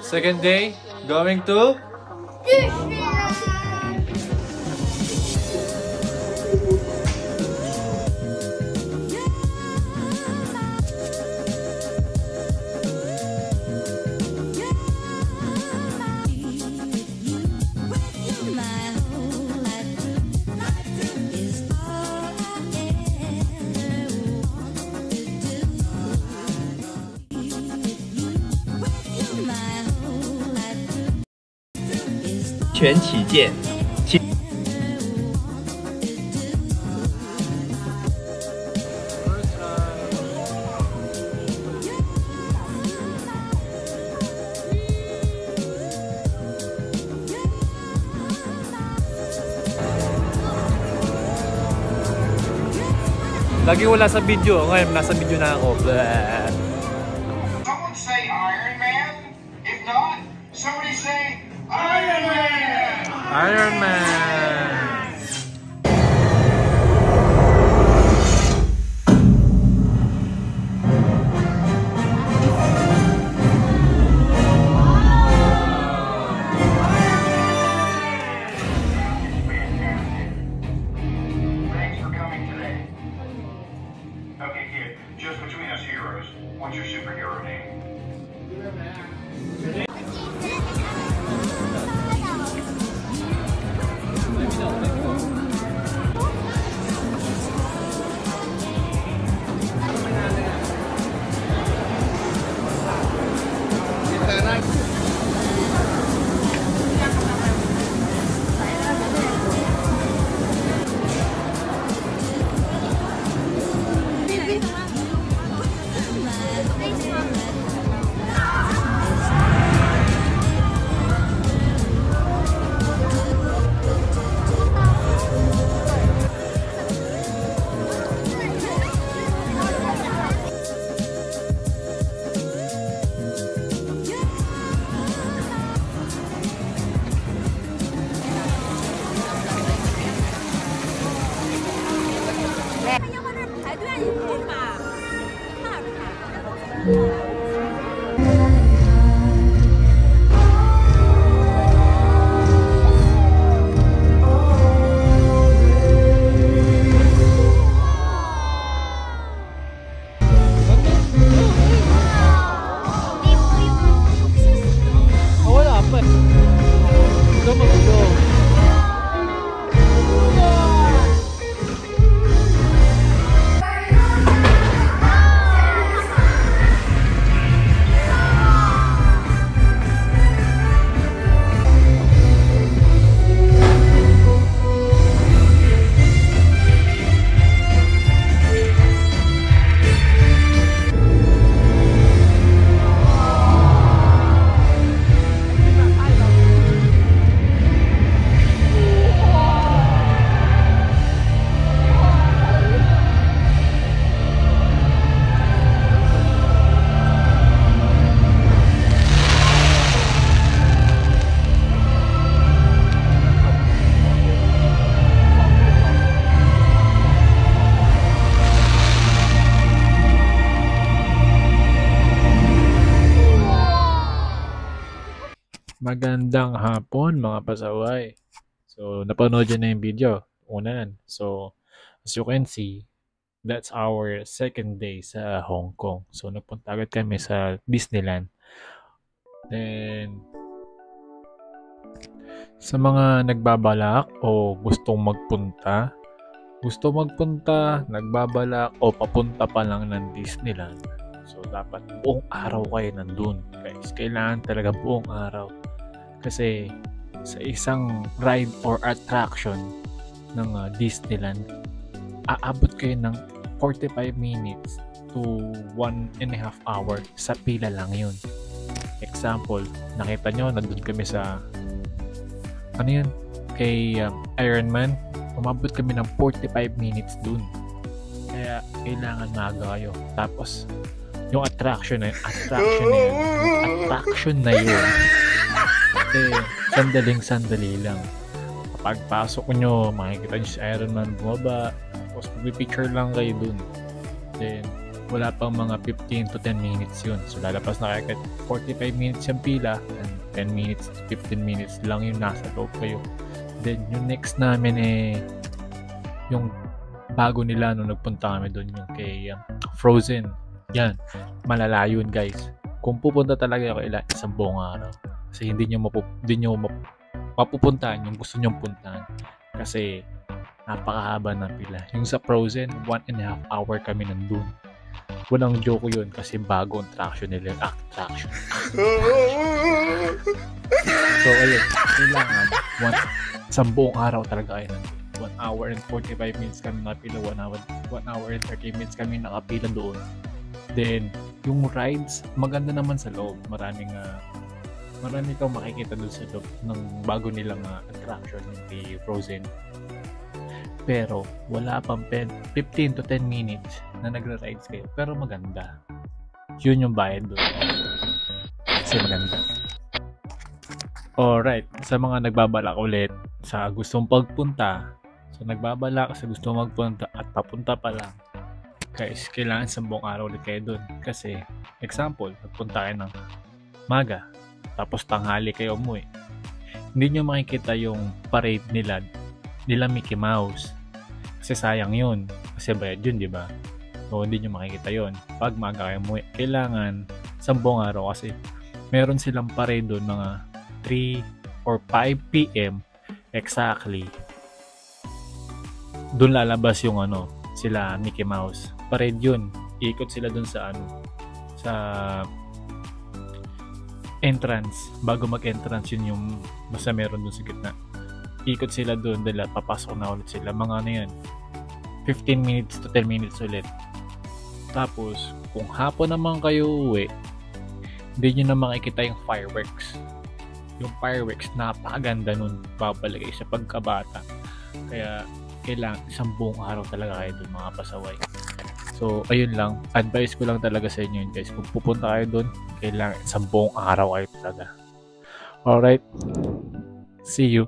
Second day, going to全起见。 Lagi wala sa video, ngayon nasa video na ako. Blah. Someone say Iron Man? If not, somebody say Iron Man! Iron Man! Thanks for coming today. Okay, kid, just between us heroes, what's your superhero name? Magandang hapon mga pasaway. So, napanood nyo na yung video. Unan. So, as you can see, that's our second day sa Hong Kong. So, nagpunta agad kami sa Disneyland. Then, sa mga nagbabalak o gustong magpunta, nagbabalak o papunta pa lang ng Disneyland. So, dapat buong araw kayo nandun. Guys, kailangan talaga buong araw. Kasi sa isang ride or attraction ng Disneyland, aabot kayo ng 45 minutes to 1.5 hour sa pila lang yun. Example, nakita nyo, nandun kami sa kay Iron Man, umabot kami ng 45 minutes dun. Kaya kailangan maaga kayo. Tapos yung attraction na yun sandali lang. Kapag pasok nyo, makikita nyo si Iron Man bumaba, tapos mag-picture lang kayo dun. Then wala pang mga 15 to 10 minutes yun. So lalabas na kayo 45 minutes yung pila and 10 minutes to 15 minutes lang yung nasa loob kayo. Then yung next namin yung bago nila nung nagpunta kami doon yung kay Frozen. Yan, malala yun guys. Kung pupunta talaga kayo isang buong araw. Kasi hindi nyo mapupuntahan yung gusto nyong puntahan. Kasi napakahaba ng pila. Yung sa Frozen, 1.5 hour kami nandun. Walang joke yun kasi bago attraction nila yung attraction. So ayun, kailangan isang buong araw talaga kayo nandun. 1 hour and 45 minutes kami nakapila, 1 hour and 30 minutes kami nakapila doon. Then, yung rides, maganda naman sa loob. Marami kang makikita doon sa loob ng bago nilang attraction yung Frozen. Pero wala pang 15 to 10 minutes na nagra-rides kayo. Pero maganda. Yun yung bayad doon. Kasi maganda. Alright, sa mga nagbabalak ulit sa gustong pagpunta, sa nagbabalak sa gustong magpunta at papunta pa lang, guys, kailangan 10 araw ulit kayo doon. Kasi, example, nagpunta kayo ng maga, tapos tanghali kayo umuwi. Hindi nyo makikita yung parade nila Mickey Mouse. Kasi sayang yun. Kasi bayad yun, di ba? So, hindi nyo makikita yun. Pag maga kayo umuwi, kailangan 10 araw kasi meron silang parade doon mga 3 or 5 p.m. exactly. Doon lalabas yung sila Mickey Mouse. Parade yun. Ikot sila doon sa sa entrance. Bago mag-entrance yun yung basta meron doon sa gitna. Ikot sila doon dahil papasok na ulit sila. Mga yan. 15 minutes to 10 minutes ulit. Tapos, kung hapon naman kayo uwi, hindi nyo na makikita yung fireworks. Yung fireworks, napakaganda nun. Babalik sa pagkabata. Kaya, kailangan isang buong araw talaga kayo doon mga pasaway. So, ayun lang. Advice ko lang talaga sa inyo yun guys. Kung pupunta kayo doon, kailangan isang buong araw kayo talaga. Alright. See you.